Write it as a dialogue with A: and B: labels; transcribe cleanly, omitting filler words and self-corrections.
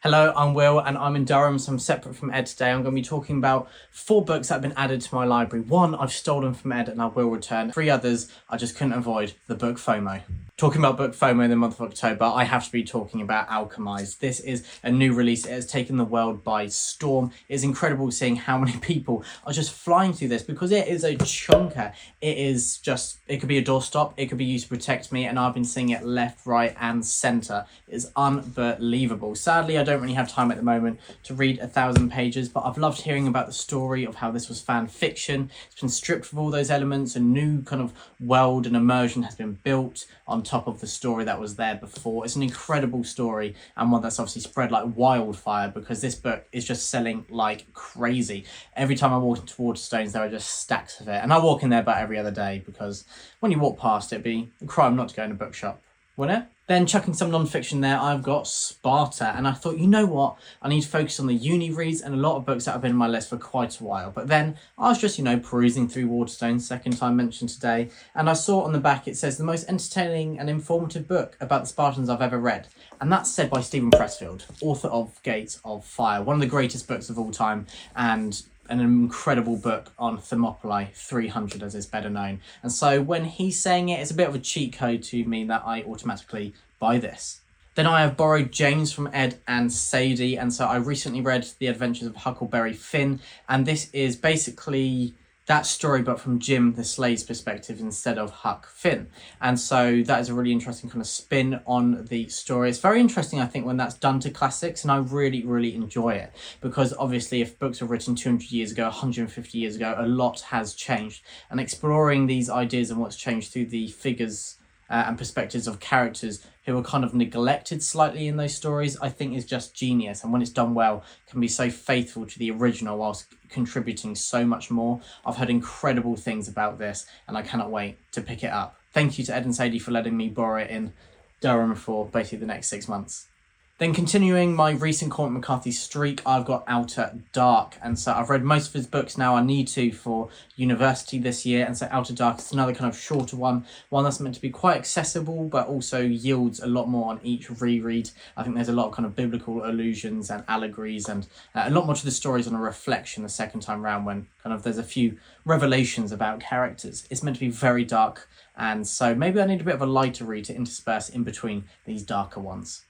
A: Hello, I'm Will and I'm in Durham, so I'm separate from Ed today. I'm going to be talking about 4 books that have been added to my library. 1 I've stolen from Ed and I will return. 3 others I just couldn't avoid. The book FOMO. Talking about book FOMO in the month of October, I have to be talking about Alchemized. This is a new release. It has taken the world by storm. It's incredible seeing how many people are just flying through this because it is a chunker. It could be a doorstop. It could be used to protect me, and I've been seeing it left, right, and centre. It's unbelievable. Sadly, I don't really have time at the moment to read 1,000 pages, but I've loved hearing about the story of how this was fan fiction. It's been stripped of all those elements. A new kind of world and immersion has been built on top of the story that was there before. It's an incredible story and one that's obviously spread like wildfire because this book is just selling like crazy. Every time I walk into Waterstones, there are just stacks of it, and I walk in there about every other day because when you walk past, it'd be a crime not to go in a bookshop, wouldn't it? Then chucking some non-fiction there, I've got Sparta, and I thought, you know what, I need to focus on the uni reads and a lot of books that have been on my list for quite a while. But then I was just, perusing through Waterstones, second time mentioned today, and I saw on the back it says the most entertaining and informative book about the Spartans I've ever read. And that's said by Steven Pressfield, author of Gates of Fire, one of the greatest books of all time, and an incredible book on Thermopylae 300 as it's better known. And so when he's saying it, it's a bit of a cheat code to me that I automatically buy this. Then I have borrowed James from Ed and Sadie, and so I recently read The Adventures of Huckleberry Finn, and this is basically that story but from Jim the Slade's perspective instead of Huck Finn. And so that is a really interesting kind of spin on the story. It's very interesting, I think, when that's done to classics, and I really enjoy it because obviously if books were written 200 years ago, 150 years ago, a lot has changed, and exploring these ideas and what's changed through the figures and perspectives of characters who are kind of neglected slightly in those stories, I think is just genius. And when it's done well, can be so faithful to the original whilst contributing so much more. I've heard incredible things about this and I cannot wait to pick it up. Thank you to Ed and Sadie for letting me borrow it in Durham for basically the next 6 months. Then continuing my recent Cormac McCarthy streak, I've got Outer Dark. And so I've read most of his books now. I need to for university this year. And so Outer Dark is another kind of shorter one that's meant to be quite accessible, but also yields a lot more on each reread. I think there's a lot of kind of biblical allusions and allegories, and a lot more to the stories on a reflection the second time round when kind of there's a few revelations about characters. It's meant to be very dark. And so maybe I need a bit of a lighter read to intersperse in between these darker ones.